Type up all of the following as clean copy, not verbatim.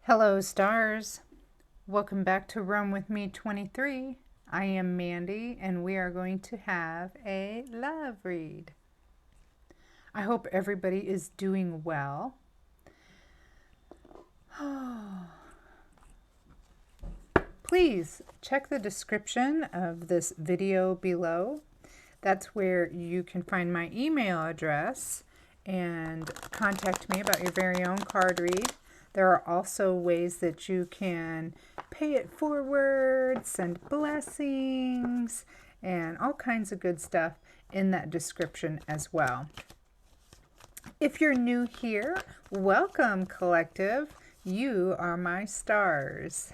Hello, stars. Welcome back to Run With Me 23. I am Mandy, and we are going to have a love read. I hope everybody is doing well. Please check the description of this video below. That's where you can find my email address and contact me about your very own card read. There are also ways that you can pay it forward, send blessings, and all kinds of good stuff in that description as well. If you're new here, welcome, collective. You are my stars.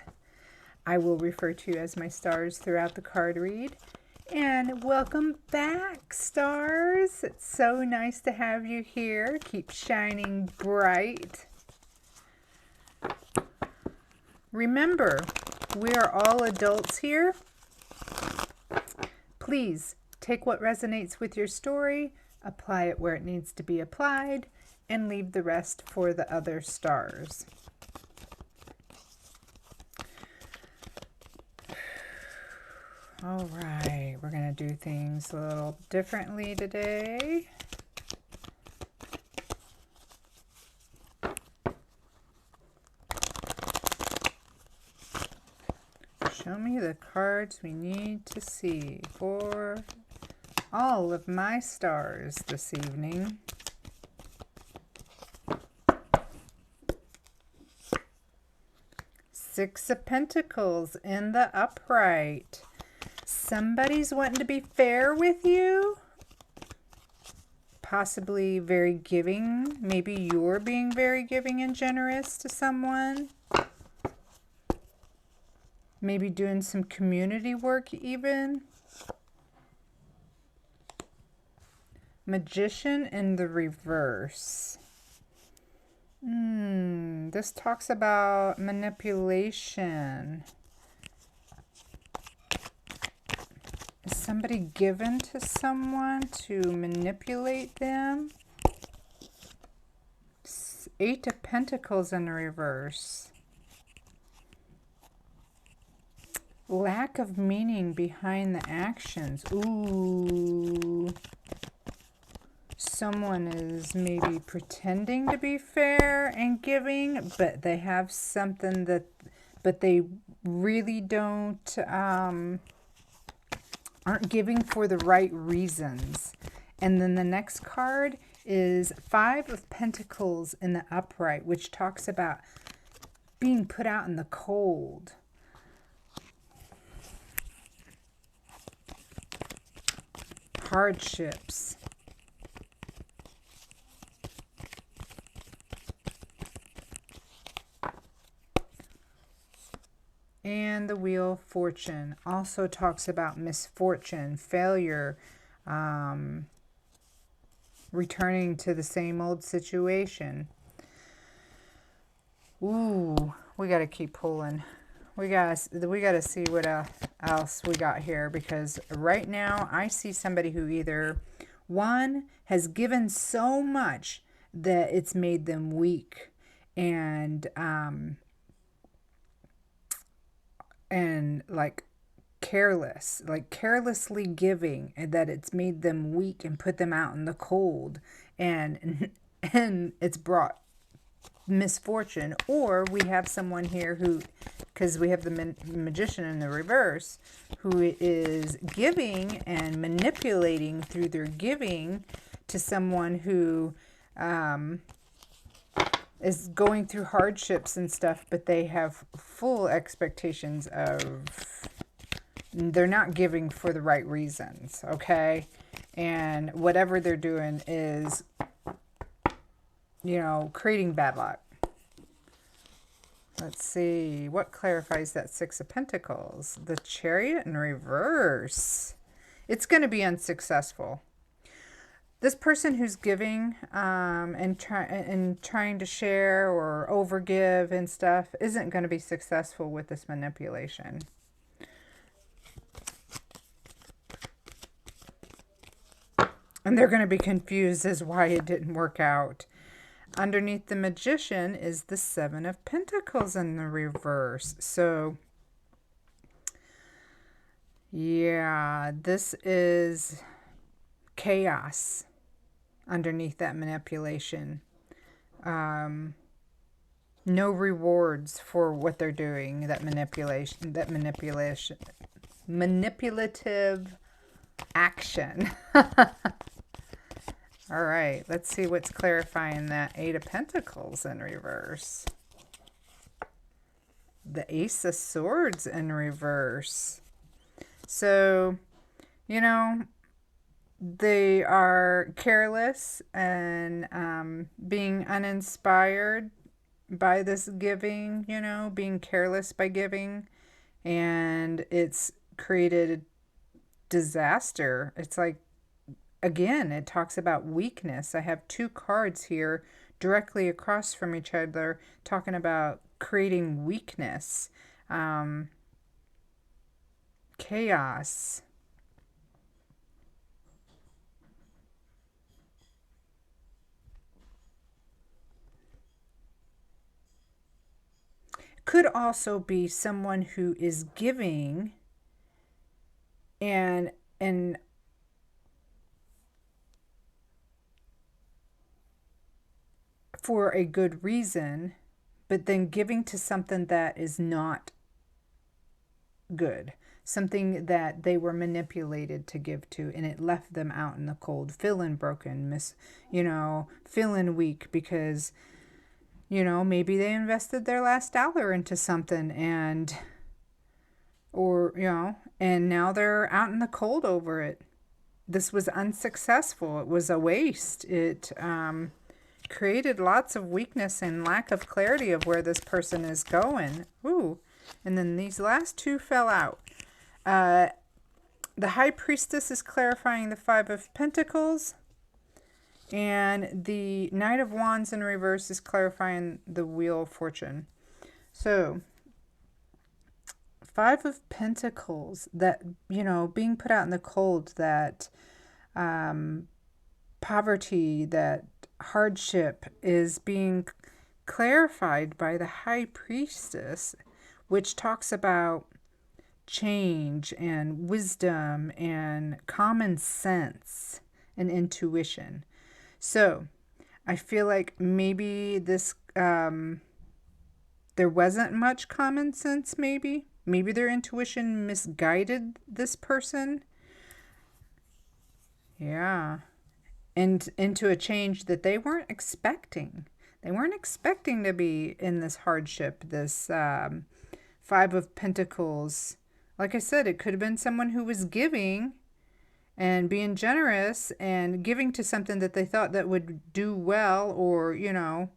I will refer to you as my stars throughout the card read. And welcome back, stars. It's so nice to have you here. Keep shining bright. Remember, we are all adults here. Please take what resonates with your story, apply it where it needs to be applied, and leave the rest for the other stars. All right, we're going to do things a little differently today. Show me the cards we need to see for all of my stars this evening. Six of Pentacles in the upright. Somebody's wanting to be fair with you. Possibly very giving. Maybe you're being very giving and generous to someone. Maybe doing some community work even. Magician in the reverse. This talks about manipulation. Is somebody given to someone to manipulate them? Eight of Pentacles in the reverse. Lack of meaning behind the actions. Ooh. Someone is maybe pretending to be fair and giving, but they have something that, but they really don't, aren't giving for the right reasons. And then the next card is Five of Pentacles in the upright, which talks about being put out in the cold. Hardships. And the Wheel of Fortune also talks about misfortune, failure, returning to the same old situation. Ooh, we got to keep pulling. We got to see what else we got here, because right now I see somebody who either, one, has given so much that it's made them weak and like careless, like carelessly giving, and that it's made them weak and put them out in the cold, and it's brought misfortune. Or we have someone here who, because we have the Magician in the reverse, who is giving and manipulating through their giving to someone who is going through hardships and stuff, but they have full expectations of, they're not giving for the right reasons, okay? And whatever they're doing is, you know, creating bad luck. Let's see, what clarifies that Six of Pentacles? The Chariot in reverse. It's going to be unsuccessful. This person who's giving and trying to share or overgive and stuff isn't going to be successful with this manipulation. And they're going to be confused as why it didn't work out. underneath the Magician is the Seven of Pentacles in the reverse. So, yeah, this is chaos underneath that manipulation. No rewards for what they're doing, manipulative action. All right, let's see what's clarifying that Eight of Pentacles in reverse. The Ace of Swords in reverse. So, you know, they are careless and being uninspired by this giving, you know, being careless by giving. And it's created disaster. It's like, again, it talks about weakness. I have two cards here directly across from each other talking about creating weakness, chaos. Could also be someone who is giving and for a good reason, but then giving to something that is not good, something that they were manipulated to give to, and it left them out in the cold, feeling broken, feeling weak because, maybe they invested their last dollar into something and now they're out in the cold over it. This was unsuccessful. It was a waste. It created lots of weakness and lack of clarity of where this person is going. Ooh. And then these last two fell out. The High Priestess is clarifying the Five of Pentacles. And the Knight of Wands in reverse is clarifying the Wheel of Fortune. So, Five of Pentacles, that, being put out in the cold, that poverty, that hardship is being clarified by the High Priestess, which talks about change and wisdom and common sense and intuition. So I feel like maybe this, there wasn't much common sense, maybe. Maybe their intuition misguided this person. Yeah. And into a change that they weren't expecting. They weren't expecting to be in this hardship, this Five of Pentacles. Like I said, it could have been someone who was giving and being generous and giving to something that they thought that would do well, or, and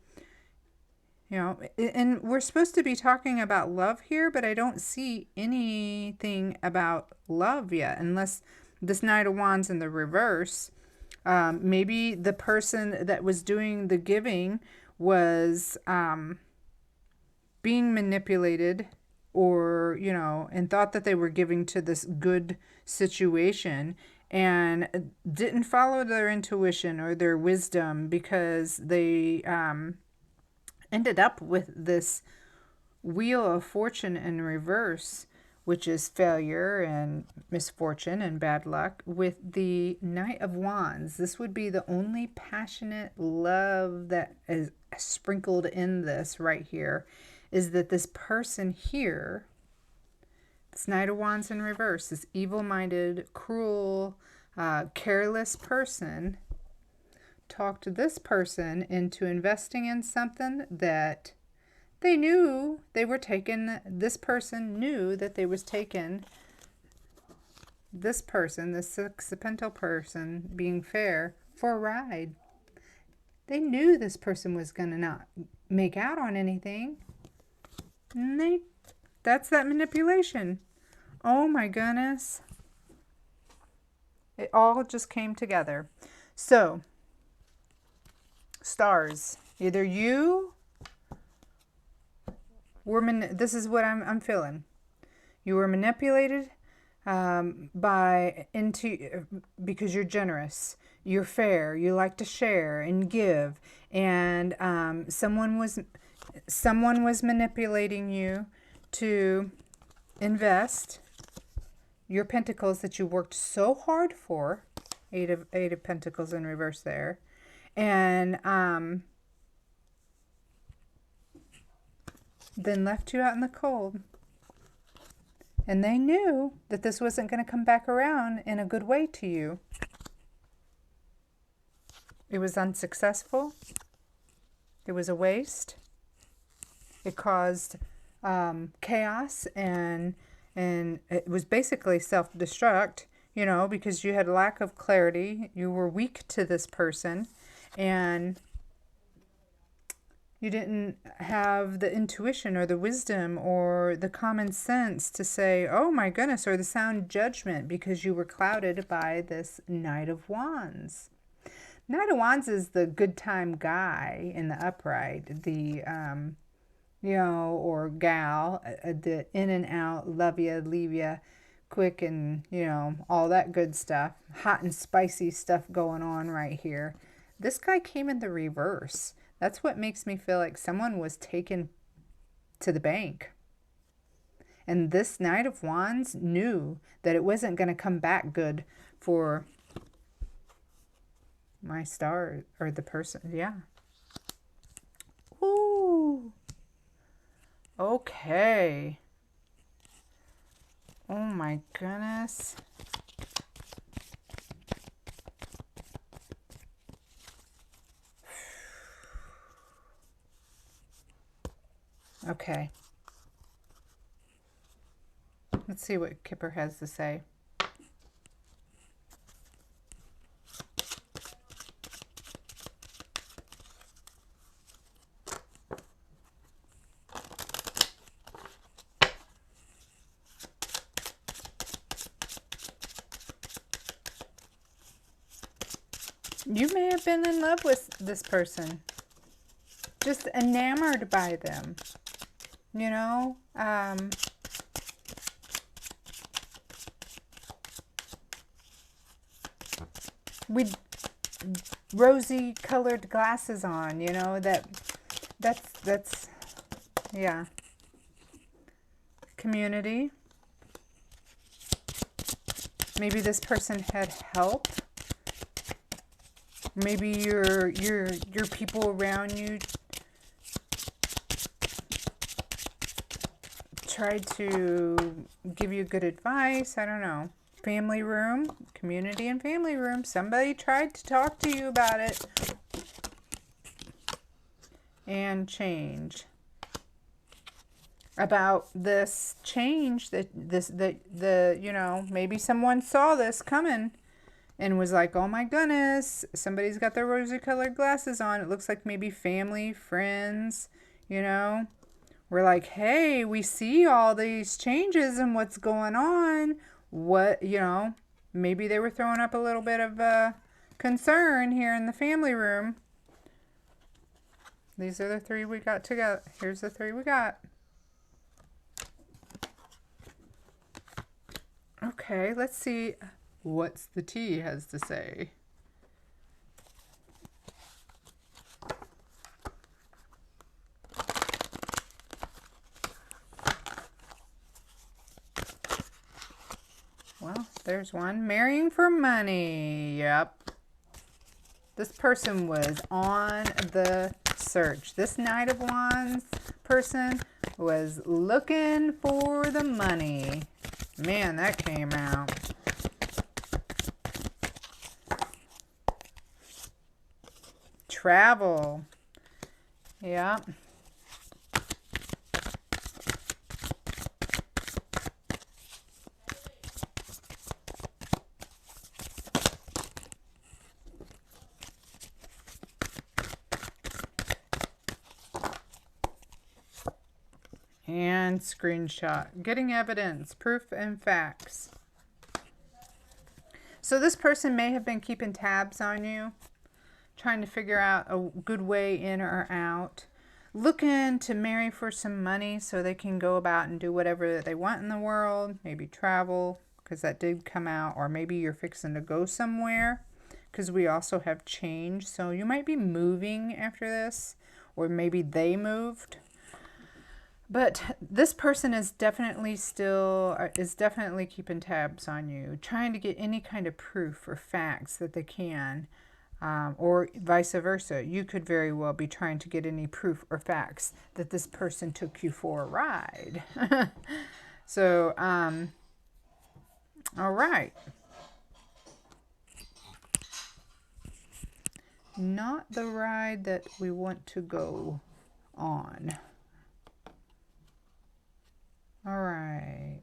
we're supposed to be talking about love here, but I don't see anything about love yet, unless this Knight of Wands in the reverse. Maybe the person that was doing the giving was being manipulated, or, and thought that they were giving to this good situation and didn't follow their intuition or their wisdom, because they ended up with this Wheel of Fortune in reverse, which is failure and misfortune and bad luck, with the Knight of Wands. This would be the only passionate love that is sprinkled in this right here, is that this person here, this Knight of Wands in reverse, this evil-minded, cruel, careless person, talked this person into investing in something that they knew they were taking. This person knew that they was taking this person, the Six of Pentacles person, being fair, for a ride. They knew this person was going to not make out on anything. And that's that manipulation. Oh my goodness. It all just came together. So, stars, either you were, this is what I'm feeling. You were manipulated because you're generous. you're fair, you like to share and give, and someone was manipulating you to invest your pentacles that you worked so hard for. Eight of Pentacles in reverse there. And then left you out in the cold. And they knew that this wasn't going to come back around in a good way to you. It was unsuccessful. It was a waste. It caused chaos, and it was basically self-destruct, you know, because you had lack of clarity. You were weak to this person, and you didn't have the intuition or the wisdom or the common sense to say, oh my goodness, or the sound judgment, because you were clouded by this Knight of Wands. Knight of Wands is the good time guy in the upright, the, you know, or gal, the in and out, love ya, leave ya, quick, and, you know, all that good stuff. Hot and spicy stuff going on right here. This guy came in the reverse. That's what makes me feel like someone was taken to the bank. And this Knight of Wands knew that it wasn't going to come back good for my star, or the person. Yeah. Ooh. Okay. Oh my goodness. Okay. Let's see what Kipper has to say. You may have been in love with this person. Just enamored by them. You know? With rosy colored glasses on, you know, that's yeah. Community. Maybe this person had help. Maybe your people around you tried to give you good advice. I don't know. Family room, community and family room. Somebody tried to talk to you about it. And change. About this change that you know, maybe someone saw this coming and was like, oh my goodness, somebody's got their rosy colored glasses on. It looks like maybe family, friends, you know. We're like, hey, we see all these changes and what's going on. What, you know, maybe they were throwing up a little bit of concern here in the family room. These are the three we got together. Here's the three we got. Okay, let's see what's the T has to say. Well, there's one. Marrying for money. Yep. This person was on the search. This Knight of Wands person was looking for the money. Man, that came out. Travel. Yeah. And screenshot. Getting evidence, proof, and facts. So this person may have been keeping tabs on you, trying to figure out a good way in or out, looking to marry for some money so they can go about and do whatever they want in the world, maybe travel, because that did come out, or maybe you're fixing to go somewhere, because we also have change. So you might be moving after this, or maybe they moved. But this person is definitely keeping tabs on you, trying to get any kind of proof or facts that they can, or vice versa. You could very well be trying to get any proof or facts that this person took you for a ride. So, all right. Not the ride that we want to go on. All right.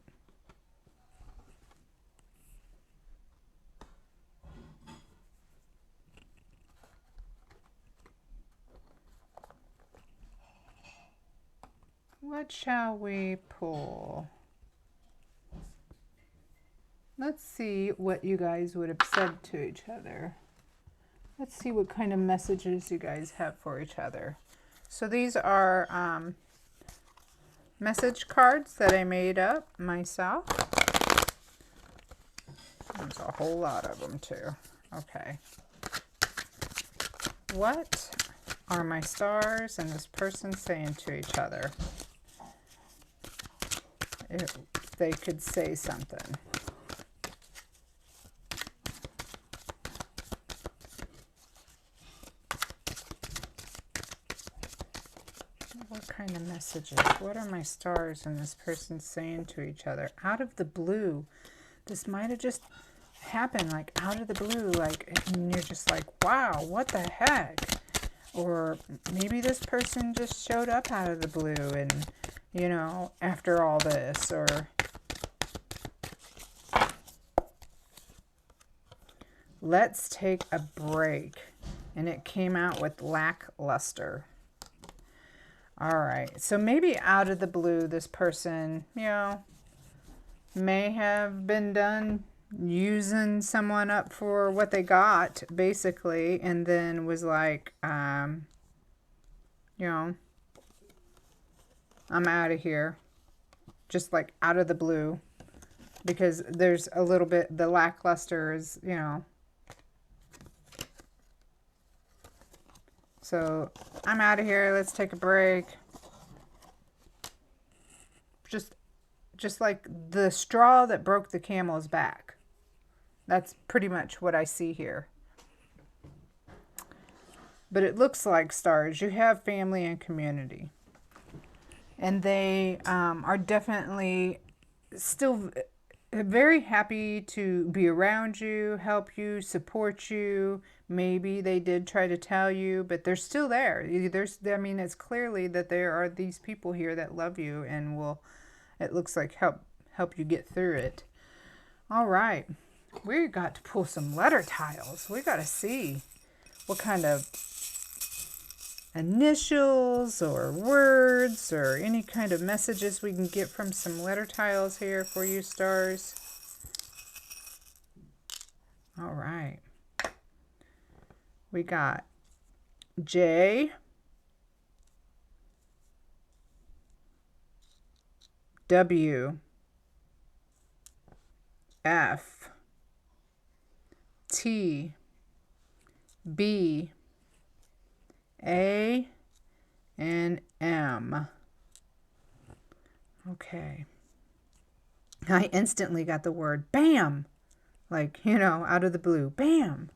What shall we pull? Let's see what you guys would have said to each other. Let's see what kind of messages you guys have for each other. So these are message cards that I made up myself. There's a whole lot of them too. Okay. What are my stars and this person saying to each other? If they could say something. What kind of messages? What are my stars and this person saying to each other? Out of the blue. This might have just happened, like out of the blue, like, and you're just like, wow, what the heck? Or maybe this person just showed up out of the blue and, you know, after all this, or let's take a break. And it came out with lackluster. All right, so maybe out of the blue, this person, you know, may have been done using someone up for what they got, basically, and then was like, you know, I'm out of here. Just like out of the blue. Because there's a little bit, the lackluster is, you know. So, I'm out of here. Let's take a break. Just like the straw that broke the camel's back. That's pretty much what I see here. But it looks like, stars, you have family and community. And they are definitely still very happy to be around you, help you, support you. Maybe they did try to tell you, but they're still there. I mean, it's clearly that there are these people here that love you and will, it looks like, help you get through it. All right. We got to pull some letter tiles. We got to see what kind of initials or words or any kind of messages we can get from some letter tiles here for you, stars. All right. We got J, W, F, T, B, A, and M. Okay. I instantly got the word BAM. Like, you know, out of the blue. BAM.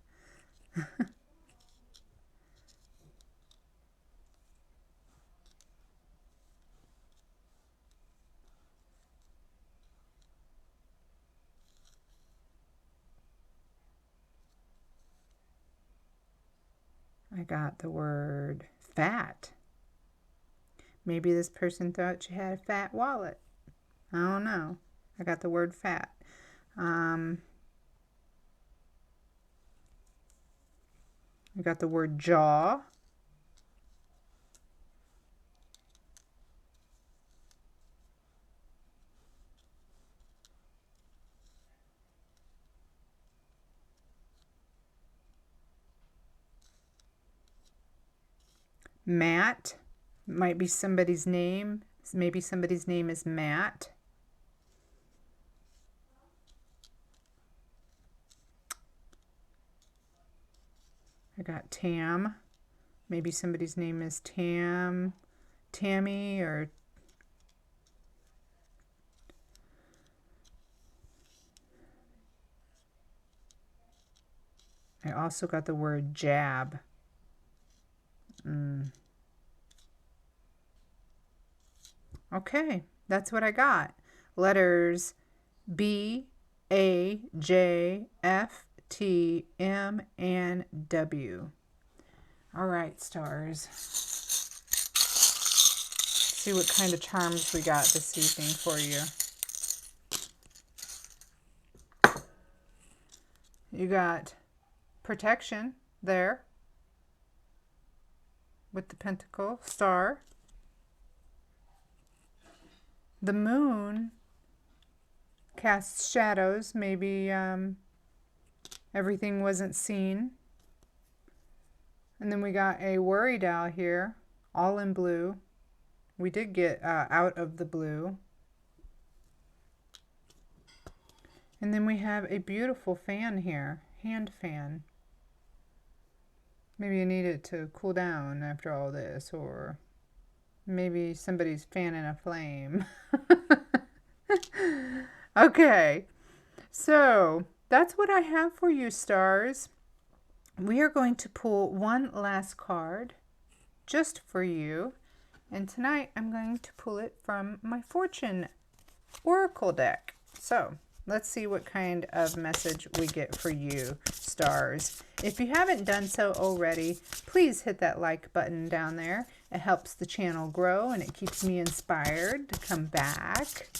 I got the word fat. Maybe this person thought you had a fat wallet. I don't know. I got the word fat. I got the word jaw. Matt. Might be somebody's name. Maybe somebody's name is Matt. I got Tam. Maybe somebody's name is Tammy, or I also got the word jab. Okay, that's what I got. Letters B, A, J, F, T, M, and W. All right, stars. See what kind of charms we got this evening for you. You got protection there with the pentacle star. The moon casts shadows. Maybe everything wasn't seen. And then we got a worried owl here, all in blue. We did get out of the blue. And then we have a beautiful fan here, hand fan. Maybe you need it to cool down after all this, or maybe somebody's fanning a flame. Okay, so that's what I have for you, stars. We are going to pull one last card just for you. And tonight I'm going to pull it from my Fortune Oracle deck. So let's see what kind of message we get for you, stars. If you haven't done so already, please hit that like button down there. It helps the channel grow and it keeps me inspired to come back.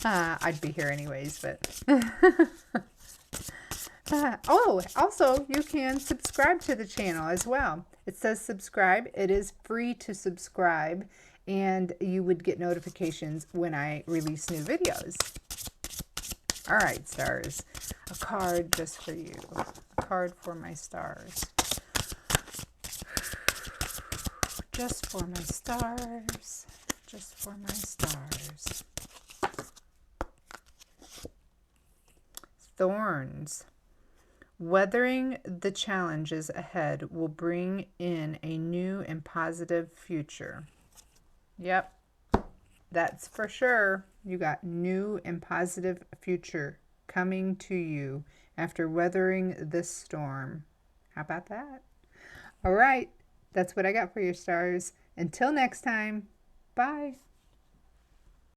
I'd be here anyways, but... Oh, also, you can subscribe to the channel as well. It says subscribe. It is free to subscribe, and you would get notifications when I release new videos. All right, stars. A card just for you. A card for my stars. Just for my stars. Just for my stars. Thorns. Weathering the challenges ahead will bring in a new and positive future. Yep, that's for sure. You got new and positive future coming to you after weathering this storm. How about that? All right, that's what I got for your stars. Until next time, bye.